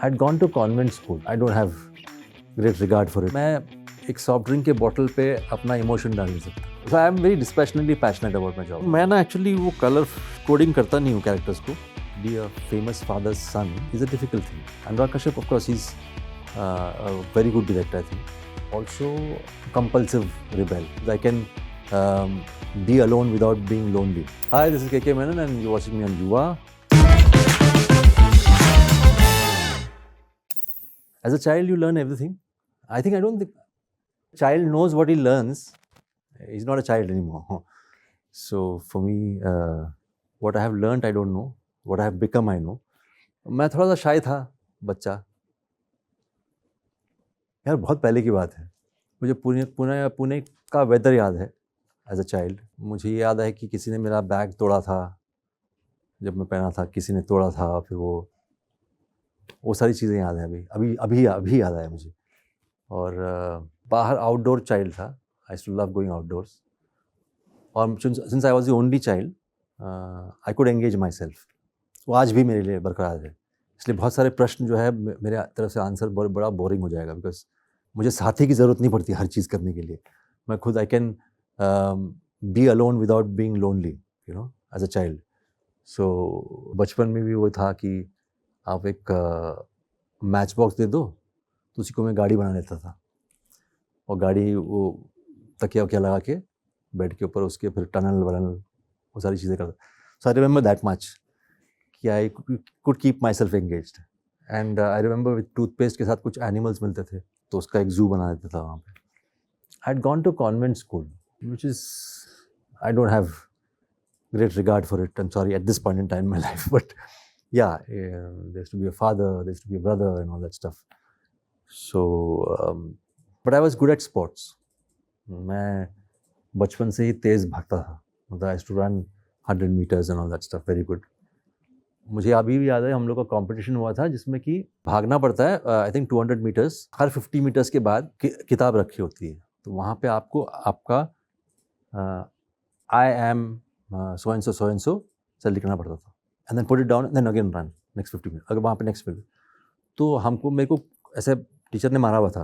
I'd gone to convent school. I don't have great regard for it. मैं एक soft drink के बोतल पे अपना इमोशन डाल नहीं सकता. So I am very dispassionately passionate about my job. मैं ना एक्चुअली वो कलर कोडिंग करता नहीं हूँ कैरेक्टर्स को. Be a famous father's son is a difficult thing. Anurag Kashyap, of course, he's a very good director, I think. Also, compulsive rebel. I can be alone without being lonely. Hi, this is KK Menon and you're watching me on Yuva. As a child, you learn everything. I don't think child knows what he learns. He's not a child anymore. So for me, what I have learned, I don't know. What I have become, I know. मैं थोड़ा सा शाय था बच्चा. यार बहुत पहले की बात है. मुझे पुणे का वेदर याद है एज अ चाइल्ड. मुझे ये याद है कि किसी ने मेरा बैग तोड़ा था जब मैं पहना था. किसी ने तोड़ा था. फिर वो सारी चीज़ें याद है. अभी याद आया मुझे. और बाहर आउटडोर चाइल्ड था. I used to love going outdoors. और since I was the only child I could engage myself. वो आज भी मेरे लिए बरकरार है. इसलिए बहुत सारे प्रश्न जो है मेरे तरफ से आंसर बड़ा बोरिंग हो जाएगा. बिकॉज मुझे साथी की ज़रूरत नहीं पड़ती हर चीज़ करने के लिए. मैं खुद I can be alone without being lonely, you know, as a child. So बचपन में भी वो था कि आप एक मैच बॉक्स दे दो तो उसी को मैं गाड़ी बना लेता था. और गाड़ी वो तकिया वकिया लगा के बेड के ऊपर उसके फिर टनल वनल वो सारी चीज़ें करता. सो आई रिमेंबर दैट मच कि I could keep my self engaged. And I remember with toothpaste के साथ कुछ एनिमल्स मिलते थे तो उसका एक जू बना देता था वहाँ पे. I had gone to convent school which is I don't have great regard for it. I'm sorry at this point in time in my life, but yeah, there used to be a father, there used to be a brother and all that stuff. So, but I was good at sports. मैं बचपन से ही तेज़ भागता था. मतलब I used to run 100 meters and all that stuff, very good. मुझे अभी भी याद है हम लोग का कंपटीशन हुआ था जिसमें कि भागना पड़ता है. I think 200 metres. हर 50 मीटर्स के बाद किताब रखी होती है. तो वहाँ पे आपको आपका I am so and so से लिखना पड़ता था. And then put it down and then again run next 50 minute. अगर वहाँ पे नेक्स्ट फिल्ड तो मेरे को ऐसे टीचर ने मारा हुआ था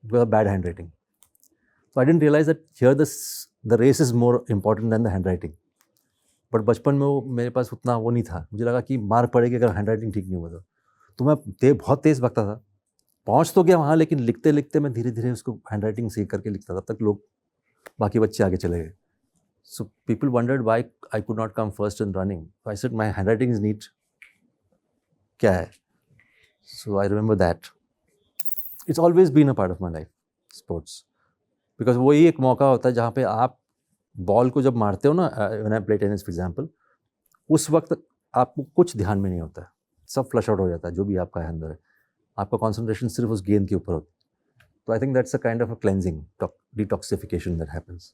because of bad handwriting. तो I didn't realise that here the race is more important than the handwriting. But बचपन में वो मेरे पास उतना वो नहीं था. मुझे लगा कि मार पड़ेगी अगर हैंड राइटिंग ठीक नहीं हुआ तो मैं बहुत तेज़ भागता था. पहुँच तो गया वहाँ, लेकिन लिखते लिखते मैं धीरे धीरे उसको हैंड राइटिंग सीख करके लिखता था. तब तक लोग बाकी बच्चे आगे चले गए. So people wondered why I could not come first in running. So I said my handwriting is neat. क्या है? So I remember that. It's always been a part of my life, sports. Because वही एक मौका होता है जहाँ पे आप बॉल को जब मारते हो ना, when I play tennis for example, उस वक्त आपको कुछ ध्यान में नहीं होता है. सब फ्लश आउट हो जाता है जो भी आपका अंदर है. आपका कॉन्सेंट्रेशन सिर्फ उस गेंद के ऊपर होता है. तो I think that's a kind of a cleansing, detoxification that happens.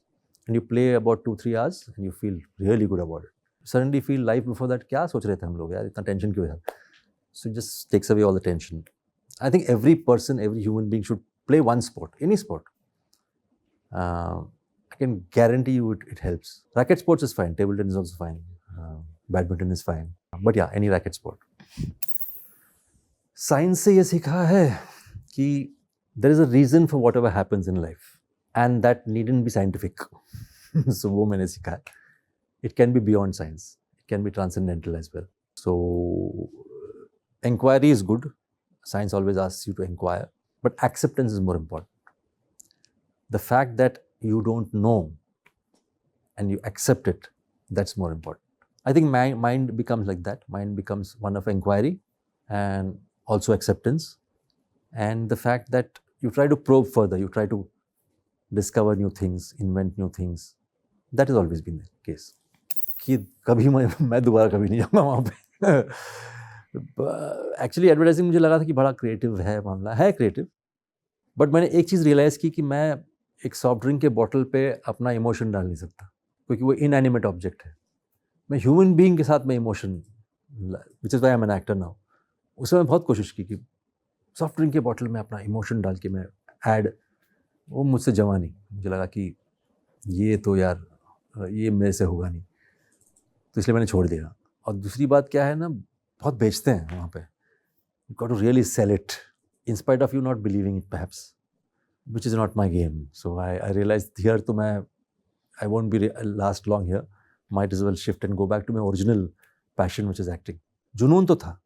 And you play about 2-3 hours and you feel really good about it. Suddenly feel life before that क्या सोच रहे थे हम लोग यार, इतना टेंशन क्यों है. So it just takes away all the tension. I think every person, every human being should play one sport, any sport. I can guarantee you it helps. Racket sports is fine, table tennis is also fine, badminton is fine. But yeah, any racket sport. Science से ये सीखा है कि there is a reason for whatever happens in life. And that needn't be scientific. So वो मैंने सीखा है. It can be beyond science. It can be transcendental as well. So inquiry is good. Science always asks you to inquire. But acceptance is more important. The fact that you don't know and you accept it, that's more important. I think mind becomes like that. Mind becomes one of inquiry and also acceptance. And the fact that you try to probe further, you try to discover new things, invent new things. That has always been the case. कि कभी मैं दोबारा कभी नहीं जाऊँगा वहाँ पे. Actually advertising मुझे लगा था कि बड़ा क्रिएटिव है मामला, है क्रिएटिव. बट मैंने एक चीज़ रियलाइज़ की कि मैं एक सॉफ्ट ड्रिंक के बॉटल पे अपना इमोशन डाल नहीं सकता क्योंकि वो इनएनिमेट ऑब्जेक्ट है. मैं ह्यूमन बीइंग के साथ मैं emotion, which is why I am an actor now. उसमें मैं बहुत कोशिश की कि सॉफ्ट ड्रिंक के बॉटल में अपना इमोशन डाल के मैं ऐड. वो मुझसे जमा नहीं. मुझे लगा कि ये तो यार ये मेरे से होगा नहीं, तो इसलिए मैंने छोड़ दिया. और दूसरी बात क्या है ना, बहुत बेचते हैं वहाँ पे You got to really sell it, in spite of you not believing it, perhaps, which is not my game. So I realized here to I won't be last long here. Might as well shift and go back to my original passion, which is acting. Junoon to tha,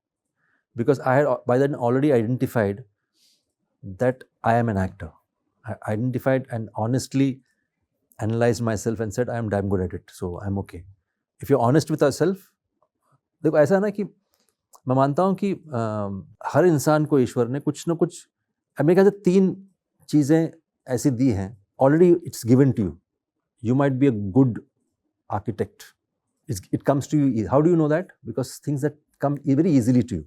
because I had by then already identified that I am an actor. I identified and honestly analyzed myself and said I am damn good at it, so I'm okay. If you're honest with yourself, देखो ऐसा है ना कि मैं मानता हूँ कि हर इंसान को ईश्वर ने कुछ ना कुछ, मेरे ख्याल से 3 चीज़ें ऐसी दी हैं, already it's given to you. You might be a good architect. It comes to you. How do you know that? Because things that come very easily to you.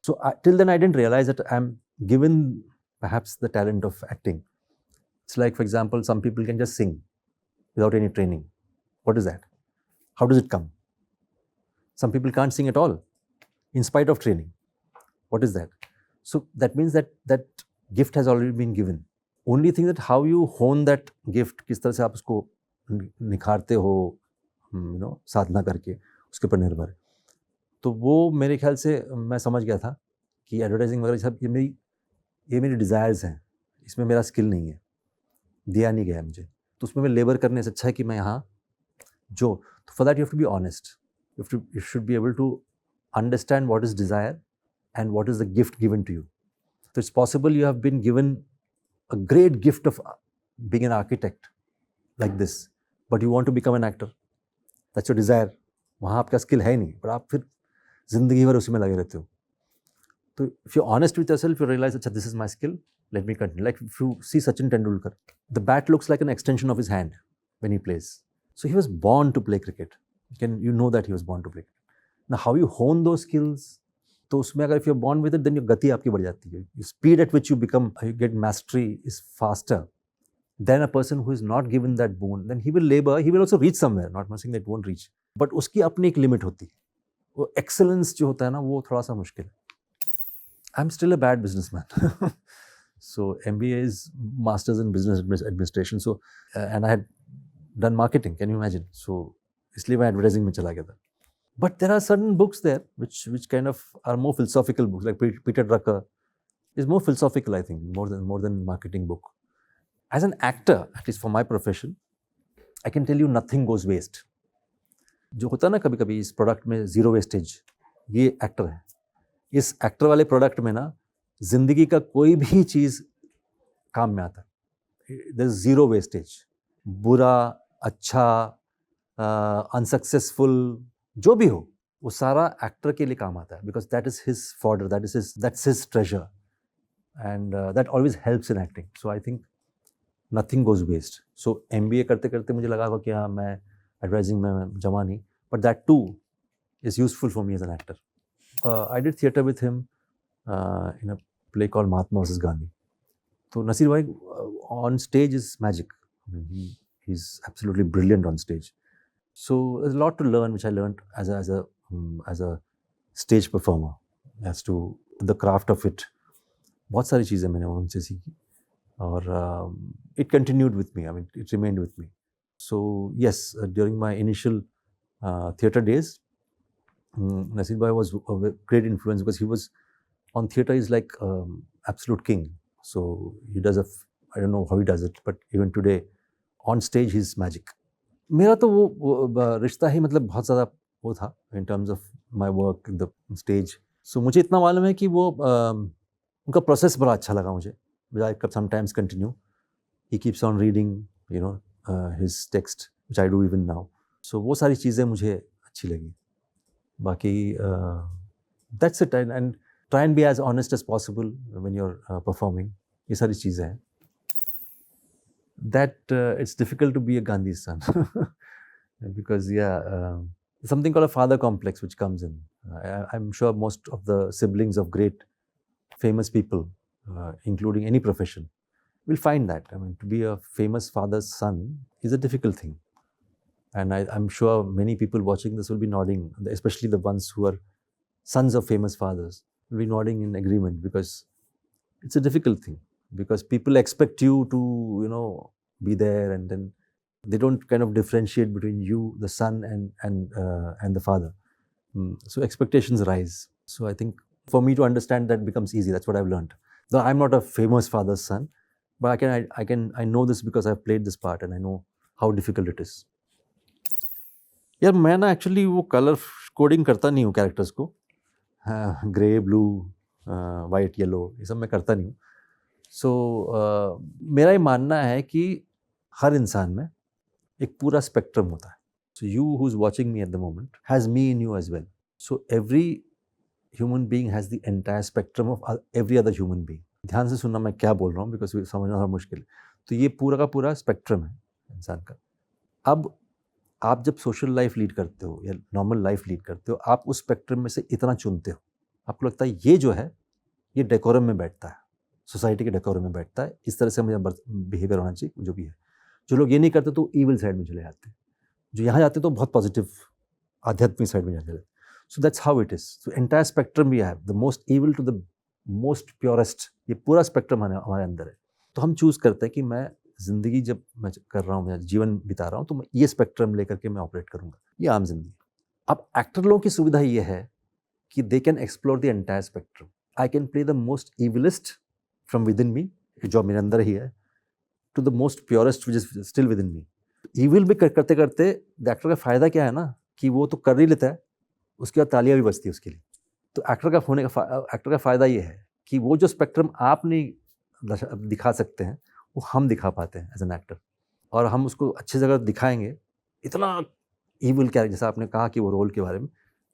So till then I didn't realize that I'm given perhaps the talent of acting. It's like, for example, some people can just sing without any training. What is that? How does it come? Some people can't sing at all in spite of training. What is that? So that means that gift has already been given. Only thing that how you hone that gift, किस तरह से आप उसको निखारते हो, साधना करके, उसके ऊपर निर्भर है. तो वो मेरे ख्याल से मैं समझ गया था कि एडवर्टाइजिंग वगैरह सब ये मेरी डिज़ायर्स हैं, इसमें मेरा स्किल नहीं है, दिया नहीं गया मुझे. तो उसमें मैं लेबर करने से अच्छा है कि मैं यहाँ तो for that you have to be honest. You should be able to understand what is desire and what is the gift given to you. तो it's possible you have been given a great gift of being an architect like this, but you want to become an actor. That's your desire. वहाँ आपका skill है नहीं, पर आप फिर जिंदगी भर उसी में लगे रहते हो. तो if you're honest with yourself, you realize, अच्छा, this is my skill, let me continue. Like if you see Sachin Tendulkar, the bat looks like an extension of his hand when he plays. So he was born to play cricket. You know that he was born to play cricket. Now how you hone those skills, तो उसमें अगर if you're born with it, then your गति आपकी बढ़ जाती है. The speed at which you get mastery is faster than a person who is not given that boon. Then he will labor, he will also reach somewhere. Not saying that it won't reach, but उसकी अपनी एक limit होती है. वो excellence जो होता है ना, वो थोड़ा सा मुश्किल है. I'm still a bad businessman. So MBA is Masters in Business Administration. So and I had done marketing. Can you imagine? So इसलिए मैं advertising में चला गया था. But there are certain books there which kind of are more philosophical books, like Peter Drucker is more philosophical, I think, more than marketing book. As an actor, at least for my profession, I can tell you nothing goes waste. जो होता है ना कभी कभी इस product में zero wastage, ये actor है. इस एक्टर वाले प्रोडक्ट में ना जिंदगी का कोई भी चीज़ काम में आता है. There is zero wastage. बुरा, अच्छा, अनसक्सेसफुल, जो भी हो, वो सारा एक्टर के लिए काम आता है. Because that is his fodder, that's his treasure, and that always helps in acting. So I think nothing goes waste. So MBA करते करते मुझे लगा कि हाँ, मैं एडवर्टाइजिंग में जमा नहीं, but that too is useful for me as an actor. I did theatre with him in a play called Mahatma versus Gandhi. तो Naseer bhai on stage is magic. He is absolutely brilliant on stage. So there's a lot to learn, which I learned as a stage performer, as to the craft of it. बहुत सारी चीज़ें मैंने उनसे सीखी, और it continued with me. I mean, it remained with me. So yes, during my initial theatre days, Nasir Bhai was a great influence, because he was on theatre. He's like absolute king. So he does I don't know how he does it, but even today on stage he's magic. मेरा तो वो रिश्ता ही मतलब बहुत ज़्यादा वो था in terms of my work in the stage. So मुझे इतना मालूम है कि वो उनका प्रोसेस बड़ा अच्छा लगा मुझे. I sometimes continue. He keeps on reading his text, which I do even now. So वो सारी चीज़ें मुझे अच्छी लगी. बाकी that's it. And try and be as honest as possible when you are performing. ये सारी चीज़ें हैं. That it's difficult to be a Gandhi's son because something called a father complex which comes in. I'm sure most of the siblings of great famous people, including any profession, will find that. I mean, to be a famous father's son is a difficult thing, and I'm sure many people watching this will be nodding, especially the ones who are sons of famous fathers, will be nodding in agreement, because it's a difficult thing. Because people expect you to, be there, and then they don't kind of differentiate between you, the son, and the father. So expectations rise. So I think For me to understand that becomes easy. That's what I've learned. Though I'm not a famous father's son, but I know this because I've played this part and I know how difficult it is. यार मैं ना actually वो colour coding करता नहीं हूँ characters को, grey blue white yellow ये सब मैं करता नहीं हूँ. सो मेरा ये मानना है कि हर इंसान में एक पूरा स्पेक्ट्रम होता है. So you who is watching me at the moment has me in you as well. So every human being has the entire spectrum of every other human being. ध्यान से सुनना मैं क्या बोल रहा हूँ, बिकॉज समझना थोड़ा मुश्किल है. तो ये पूरा का पूरा स्पेक्ट्रम है इंसान का. अब आप जब सोशल लाइफ लीड करते हो या नॉर्मल लाइफ लीड करते हो, आप उस स्पेक्ट्रम में से इतना चुनते हो, आपको लगता है ये जो है ये डेकोरम में बैठता है, सोसाइटी के डेकोरम में बैठता है, इस तरह से मुझे बिहेवियर होना चाहिए जो भी है. जो लोग ये नहीं करते तो ईविल साइड में चले जाते हैं, जो यहाँ जाते तो बहुत पॉजिटिव आध्यात्मिक साइड में जाते हैं. So that's how it is. So entire spectrum we have, the most evil to the most purest, ये पूरा स्पेक्ट्रम हमारे अंदर है. तो हम चूज़ करते हैं कि मैं ज़िंदगी जब मैं कर रहा हूँ, मैं जीवन बिता रहा हूँ, तो मैं ये स्पेक्ट्रम लेकर के मैं ऑपरेट करूँगा, ये आम जिंदगी. अब एक्टर लोगों की सुविधा ये है कि they can explore the entire spectrum. I can play the most evilest from within me, जो मेरे अंदर ही है, to the most purest which is still within me. Evil भी करते करते द एक्टर का फ़ायदा क्या है ना, कि वो तो कर ही लेता है, उसके बाद तालियां भी बजती है उसके लिए. तो एक्टर का फ़ायदा ये है कि वो जो स्पेक्ट्रम आप नहीं दिखा सकते हैं वो हम दिखा पाते हैं एज एन एक्टर, और हम उसको अच्छी जगह दिखाएंगे. इतना ईविल कैरेक्टर, जैसा आपने कहा कि वो रोल के बारे में,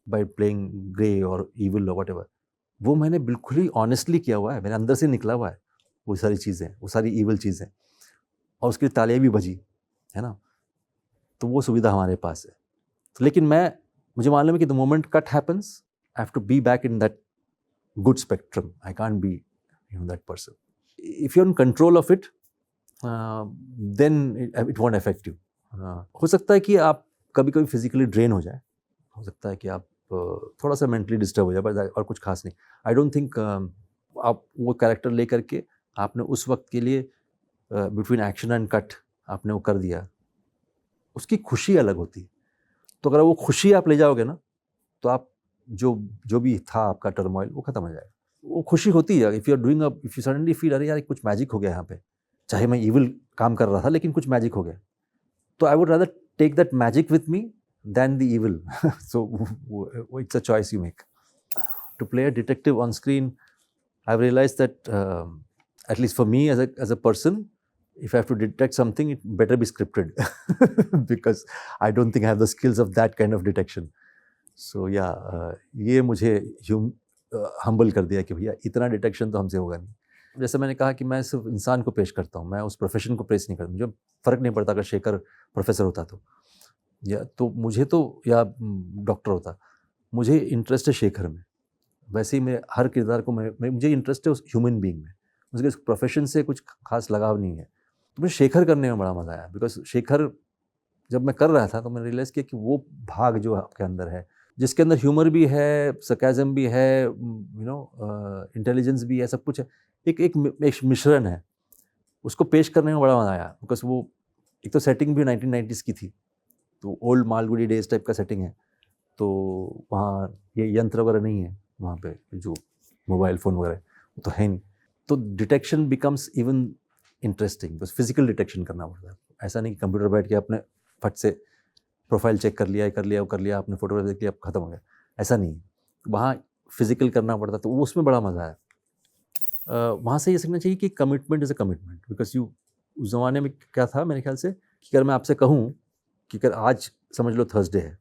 बाय प्लेइंग ग्रे और ईविल और व्हाटएवर, वो मैंने बिल्कुल ही ऑनेस्टली किया हुआ है, मेरे अंदर से निकला हुआ है वो सारी चीज़ें, वो सारी ईविल चीज़ें, और उसके लिए तालियां भी बजी है ना. तो वो सुविधा हमारे पास है. तो लेकिन मुझे मालूम है कि the moment cut happens, I have to be back in that good spectrum. I can't be that person. If you are in control of it, then it won't affect you. हो सकता है कि आप कभी कभी फिजिकली ड्रेन हो जाए, हो सकता है कि आप थोड़ा सा मेंटली डिस्टर्ब हो जाए, बस और कुछ खास नहीं. आई डोंट थिंक आप वो कैरेक्टर ले करके आपने उस वक्त के लिए बिटवीन एक्शन एंड कट आपने वो कर दिया, उसकी खुशी अलग होती है. तो अगर वो खुशी आप ले जाओगे ना, तो आप जो भी था आपका टर्मोइल वो खत्म हो जाएगा. वो खुशी होती है. If you are doing if you suddenly feel अरे यार कुछ मैजिक हो गया यहाँ पे, चाहे मैं इविल काम कर रहा था लेकिन कुछ मैजिक हो गया, तो I would rather take that magic with me than the evil. So it's a choice you make. To play a detective on screen, I've realized that at least for me as a person, if I have to detect something, it better be scripted because I don't think I have the skills of that kind of detection. So yeah, ये मुझे humble कर दिया कि भैया इतना detection तो हमसे होगा नहीं. जैसे मैंने कहा कि मैं सिर्फ इंसान को पेश करता हूँ, मैं उस प्रोफेशन को पेश नहीं करता. मुझे फ़र्क नहीं पड़ता अगर शेखर प्रोफेसर होता तो मुझे तो, या डॉक्टर होता, मुझे इंटरेस्ट है शेखर में. वैसे ही मैं हर किरदार को मुझे इंटरेस्ट है उस ह्यूमन बीइंग में, मुझे इस प्रोफेशन से कुछ खास लगाव नहीं है. तो मुझे शेखर करने में बड़ा मज़ा आया, बिकॉज शेखर जब मैं कर रहा था तो मैंने रियलाइज़ किया कि वो भाग जो आपके अंदर है, जिसके अंदर ह्यूमर भी है, सरकाज़म भी है, इंटेलिजेंस भी है, सब कुछ है, एक मिश्रण है. उसको पेश करने में बड़ा मज़ा आया, बिकॉज वो एक तो सेटिंग भी 1990s की थी, तो ओल्ड मालगुडी डेज टाइप का सेटिंग है. तो वहाँ ये यंत्र वगैरह नहीं है, वहाँ पे जो मोबाइल फ़ोन वगैरह वो तो है नहीं. तो डिटेक्शन बिकम्स इवन इंटरेस्टिंग. बस फिजिकल डिटेक्शन करना पड़ता है. ऐसा नहीं कि कंप्यूटर बैठ के आपने फट से प्रोफाइल चेक कर लिया, आपने फोटो देख लिया, ख़त्म हो गया, ऐसा नहीं. वहाँ फिजिकल करना पड़ता, तो उसमें बड़ा मज़ा आया. वहाँ से ये सीखना चाहिए कि commitment is a commitment. Because उस ज़माने में क्या था मेरे ख्याल से, कि अगर मैं आपसे कहूँ कि अगर आज समझ लो थर्सडे है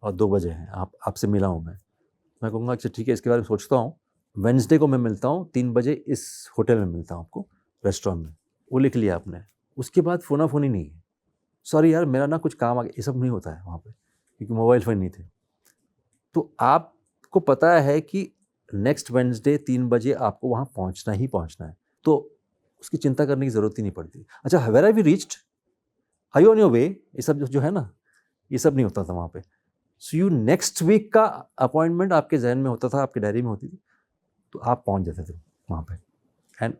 और 2 बजे हैं, आपसे मिला हूँ मैं कहूँगा अच्छा ठीक है, इसके बारे में सोचता हूँ, वेडनेसडे को मैं मिलता हूँ 3 बजे इस होटल में मिलता हूँ आपको, रेस्टोरेंट में. वो लिख लिया आपने, उसके बाद फ़ोनाफ़ोनी नहीं है, सॉरी यार मेरा ना कुछ काम आ गया, ये सब नहीं होता है वहाँ पे, क्योंकि मोबाइल फ़ोन नहीं थे. तो आपको पता है कि नेक्स्ट वेडनेसडे 3 बजे आपको वहाँ पहुँचना ही पहुँचना है, तो उसकी चिंता करने की ज़रूरत ही नहीं पड़ती. अच्छा, where have you reached, are you on your way, ये सब जो है ना, ये सब नहीं होता था वहाँ पे. सो यू नेक्स्ट वीक का अपॉइंटमेंट आपके जहन में होता था, आपकी डायरी में होती थी, तो आप पहुँच जाते थे वहाँ पे, एंड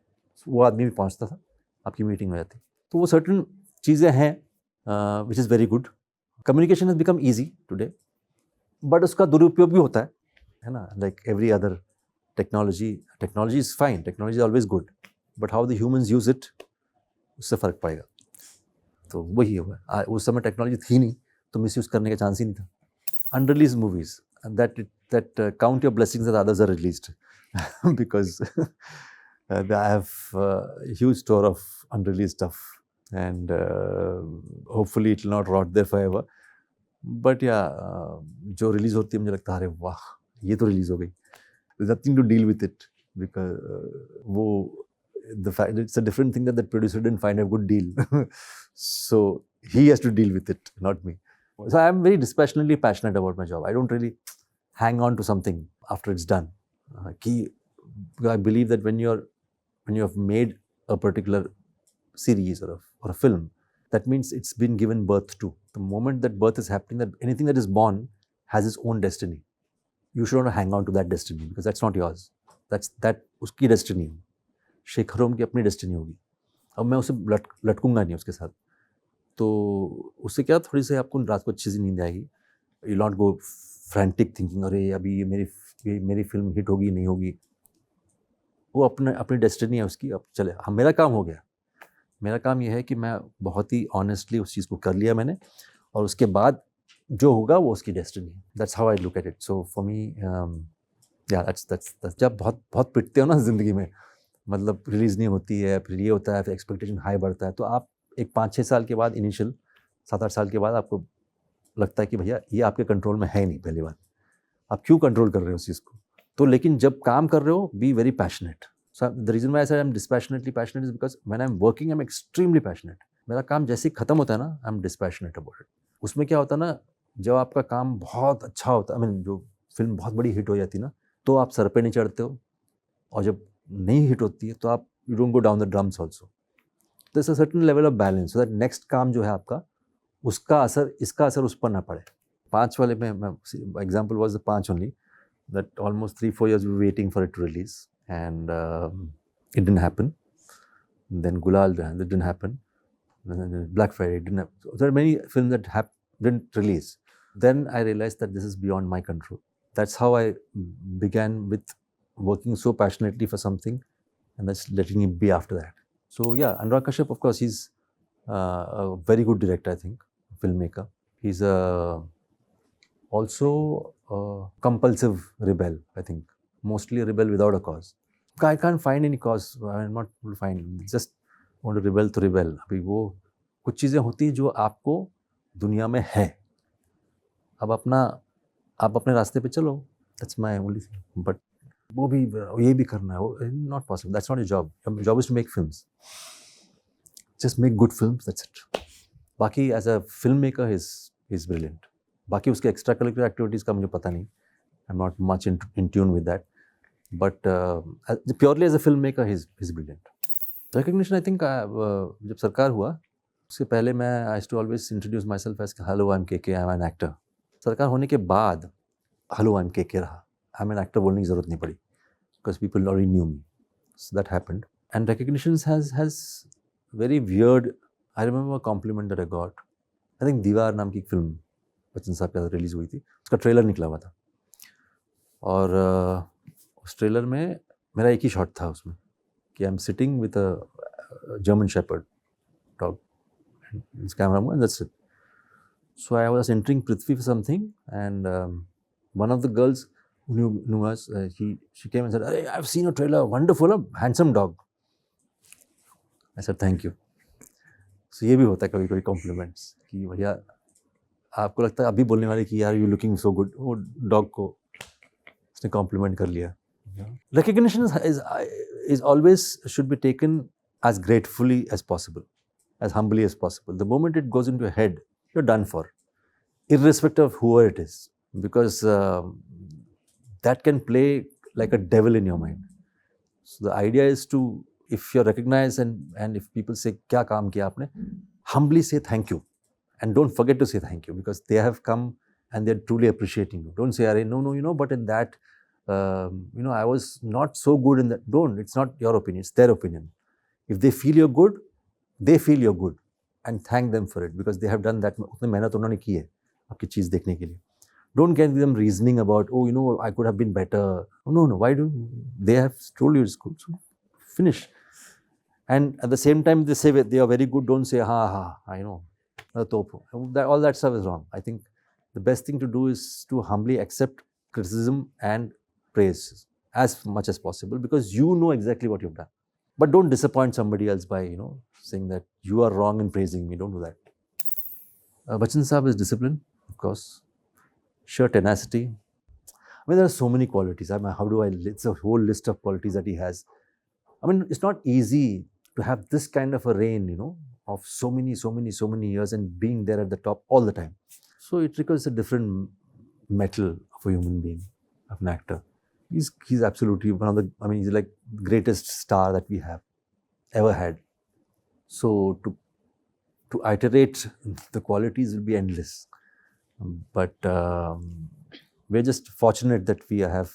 वो आदमी भी पहुँचता था, आपकी मीटिंग हो जाती. तो वो सर्टन चीज़ें हैं which is very good. Communication has become easy today, but उसका दुरुपयोग भी होता है ना, like every other technology is fine, technology is always good, but how the humans use it, उससे फ़र्क पड़ेगा। तो वही हुआ। उस समय टेक्नोलॉजी थी नहीं, तो मिसयूज़ करने का चांस ही नहीं था। Unreleased movies, that count your blessings that others are released because I have a huge store of unreleased stuff, and hopefully it will not rot there forever. But yeah, जो release होती है मुझे लगता है अरे वाह ये तो रिलीज हो गई, there's nothing to deal with it because वो the fact it's a different thing that the producer didn't find a good deal so he has to deal with it, not me. So I am very dispassionately passionate about my job. I don't really hang on to something after it's done. I believe that when you have made a particular series or a film, that means it's been given birth to. The moment that birth is happening, that anything that is born has its own destiny. You should not hang on to that destiny because that's not yours. That उसकी destiny है. शेखर ओम की अपनी destiny होगी. अब मैं उसे लटकूंगा नहीं उसके साथ. तो उससे क्या थोड़ी सी आपको रात को अच्छी सी नींद आएगी. You not go frantic thinking अरे अभी ये मेरी फिल्म हिट होगी नहीं होगी. वो अपनी डेस्टिनी है उसकी. अब चले, मेरा काम हो गया. मेरा काम ये है कि मैं बहुत ही ऑनेस्टली उस चीज़ को कर लिया मैंने, और उसके बाद जो होगा वो उसकी डेस्टिनी है. That's how I look at it. So for me या दैट्स जब बहुत पिटते हो ना ज़िंदगी में, मतलब रिलीज़ नहीं होती है, फिर ये होता है, फिर एक्सपेक्टेशन हाई बढ़ता है, तो आप एक 5-6 साल के बाद, इनिशियल 7-8 साल के बाद आपको लगता है कि भैया ये आपके कंट्रोल में है नहीं. पहली बात, आप क्यों कंट्रोल कर रहे हो उस चीज़ को. तो लेकिन जब काम कर रहे हो, be very passionate. So the reason why I said I'm dispassionately passionate is because when I'm working, I'm extremely passionate. मेरा काम जैसे ही खत्म होता है ना, I'm dispassionate about it. उसमें क्या होता है ना, जब आपका काम बहुत अच्छा होता है, I mean, जो फिल्म बहुत बड़ी हिट हो जाती है ना, तो आप सर पे नहीं चढ़ते हो, और जब नहीं हिट होती है तो आप you don't go down the drums also. There's a certain level of balance so that next काम जो है आपका, उसका असर, इसका असर उस पर ना पड़े. 5 वाले में example was the 5 only, that almost 3-4 years we were waiting for it to release. And it didn't happen. Then Gulal, that didn't happen. Then Black Friday didn't happen. So there are many films that didn't release. Then I realized that this is beyond my control. That's how I began with working so passionately for something, and that's letting it be after that. So yeah, Anurag Kashyap, of course, he's a very good director, I think, filmmaker. He's also a compulsive rebel, I think. Mostly a rebel without a cause. I can't find any cause. I'm not able to find. Just want to rebel to rebel. अभी वो कुछ चीज़ें होती हैं जो आपको दुनिया में है. अब आप अपने रास्ते पे चलो. That's my only thing. But वो भी ये भी करना है. वो not possible. That's not your job. Your job is to make films. Just make good films. That's it. बाकी as a filmmaker, he's brilliant. बाकी उसके extracurricular activities का मुझे पता नहीं. I'm not much in tune with that, but purely as a filmmaker, he's brilliant. Recognition, I think, जब सरकार हुआ, उसके पहले मैं I used to always introduce myself as hello, I'm KK, I'm an actor. सरकार होने के बाद hello, I'm KK रहा. I'm an actor बोलने की ज़रूरत नहीं पड़ी, because people already knew me. So that happened. And recognitions has very weird. I remember a compliment that I got. I think दीवार नाम की एक फिल्म बच्चन साहब के साथ रिलीज हुई थी. उसका ट्रेलर निकला हुआ था, और उस ट्रेलर में मेरा एक ही शॉट था उसमें कि I am sitting with a German shepherd dog, it's camera and that's it. So I was entering Prithvi for something, and one of the girls knew us, she came and said, "Hey, I've seen your trailer, wonderful, handsome dog." I said, "Thank you." So ये भी होता है कभी कभी compliments कि भैया आपको लगता है अभी बोलने वाले कि यार यू लुकिंग सो गुड, वो डॉग को उसने कॉम्प्लीमेंट कर लिया. Recognition is always should be taken as gratefully as possible, as humbly as possible. The moment it goes into your head, you're done for, irrespective of whoever it is, because that can play like a devil in your mind. So the idea is to, if you're recognized and if people say kya kaam kiya aapne, humbly say thank you, and don't forget to say thank you, because they have come and they're truly appreciating you. Don't say no, but in that I was not so good in that. Don't. It's not your opinion, it's their opinion. If they feel you're good, they feel you're good, and thank them for it, because they have done that. उतनी मेहनत उन्होंने की है आपकी चीज़ देखने के लिए. Don't get them reasoning about, oh, I could have been better. No. Why do they have told you it's good? So finish. And at the same time, they say they are very good. Don't say, I know. All that stuff is wrong. I think the best thing to do is to humbly accept criticism and praise as much as possible, because you know exactly what you've done. But don't disappoint somebody else by, saying that you are wrong in praising me. Don't do that. Bachchan Saab is discipline, of course. Sheer tenacity. I mean, there are so many qualities. It's a whole list of qualities that he has. I mean, it's not easy to have this kind of a reign, of so many years and being there at the top all the time. So it requires a different mettle of a human being, of an actor. He's absolutely he's like the greatest star that we have ever had. So to iterate the qualities will be endless. But we're just fortunate that we have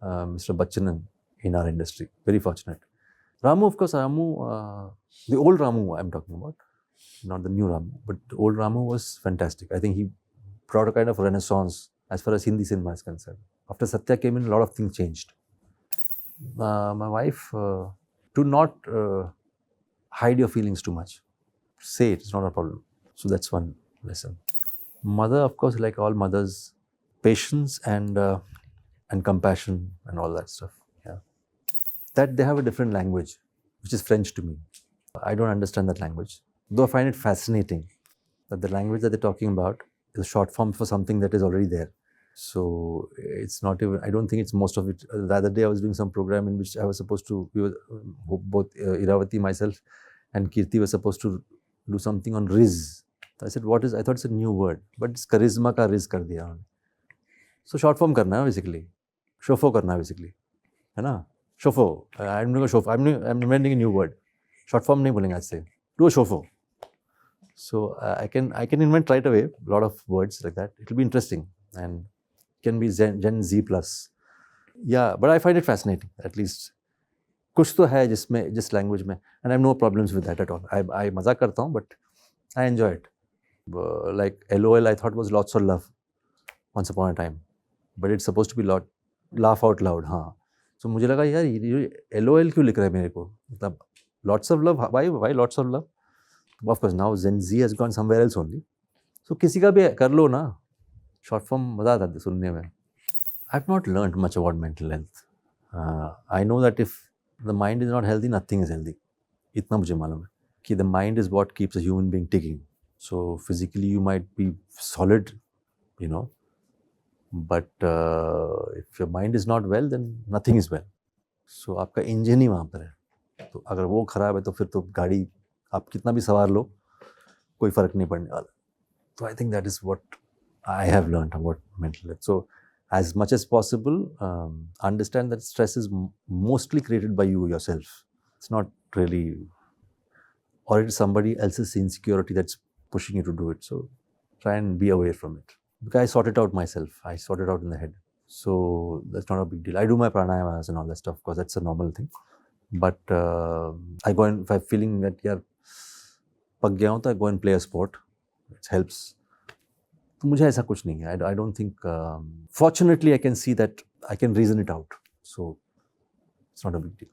Mr. Bachchan in our industry. Very fortunate. Ramu, of course, the old Ramu I'm talking about, not the new Ramu, but the old Ramu was fantastic. I think he brought a kind of renaissance as far as Hindi cinema is concerned. After Satya came in, a lot of things changed. My wife, do not hide your feelings too much. Say it's not a problem. So that's one lesson. Mother, of course, like all mothers, patience and compassion and all that stuff. Yeah, that they have a different language, which is French to me. I don't understand that language, though I find it fascinating that the language that they're talking about is a short form for something that is already there. So it's not even, I don't think it's most of it. The other day I was doing some program in which I was supposed to, we were both Iravati, myself and Kirti were supposed to do something on Riz. I said, what is, I thought it's a new word, but it's charisma ka Riz kar diya. So short form karna hai basically. Shofo karna hai basically. है ना? Shofo. I'm doing a shofo. I'm inventing a new word. Short form नहीं बोलेंगे आज से. Do a shofo. So I can invent right away a lot of words like that. It will be interesting and can be Gen Z plus. Yeah, but I find it fascinating. At least कुछ तो है जिस language में, and I have no problems with that at all. I मजाक करता हूँ, but I enjoy it. Like LOL, I thought was lots of love once upon a time, but it's supposed to be laugh out loud. हाँ. So मुझे लगा यार ये LOL क्यों लिख रहा है मेरे को? मतलब lots of love. Why lots of love? Of course, now Gen Z has gone somewhere else only. So किसी का भी कर लो ना, short form मजा आता है सुनने में. I've not learned much about mental health. I know that if the mind is not healthy, nothing is healthy. इतना मुझे मालूम है कि the mind is what keeps a human being ticking. So physically you might be solid, but if your mind is not well, then nothing is well. So आपका engine ही वहाँ पर है. तो अगर वो खराब है तो फिर तो गाड़ी आप कितना भी सवार लो, कोई फर्क नहीं पड़ने वाला. So I think that is what I have learned about mental health. So as much as possible, understand that stress is mostly created by you yourself. It's not really, or it is somebody else's insecurity that's pushing you to do it. So try and be away from it. Because I sort it out myself. I sort it out in the head. So that's not a big deal. I do my pranayamas and all that stuff because that's a normal thing. But I go and, if I'm feeling that पक गया हूँ, तो I go and play a sport. It helps. तो मुझे ऐसा कुछ नहीं है. I don't think. Fortunately, I can see that I can reason it out. So it's not a big deal.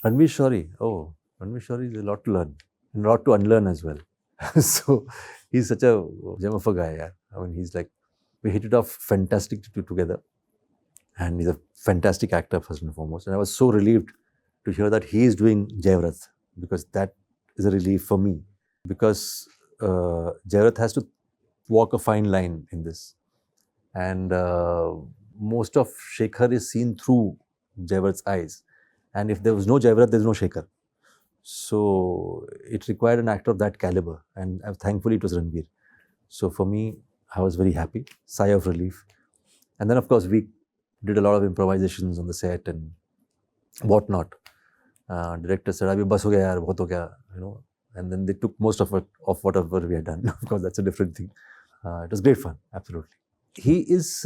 Ranveer Shori is a lot to learn and a lot to unlearn as well. So he's such a gem of a guy. Yeah. I mean, he's like, we hit it off fantastic together, and he's a fantastic actor first and foremost. And I was so relieved to hear that he is doing Jayavrat, because that is a relief for me, because Jayavrat has to walk a fine line in this, and most of Shekhar is seen through Jayavrat's eyes, and if there was no Jayavrat, there's no Shekhar. So it required an actor of that caliber, and thankfully it was Ranveer. So for me, I was very happy, sigh of relief. And then of course we did a lot of improvisations on the set and whatnot. Director said, "Abhi bas ho gaya yaar, bahut ho gaya," and then they took most of it, of whatever we had done. Of course, that's a different thing. It was great fun, absolutely. He is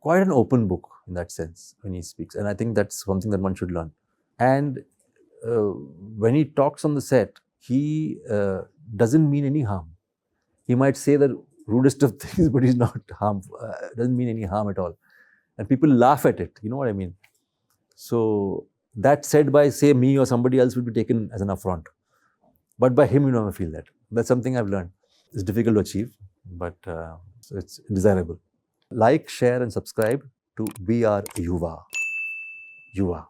quite an open book in that sense when he speaks, and I think that's something that one should learn. And when he talks on the set, he doesn't mean any harm. He might say that rudest of things, but he's not doesn't mean any harm at all. And people laugh at it, you know what I mean? So that said by, say, me or somebody else would be taken as an affront. But by him, you know, I feel that. That's something I've learned. It's difficult to achieve, but so it's desirable. Like, share and subscribe to We Are Yuva. Yuva.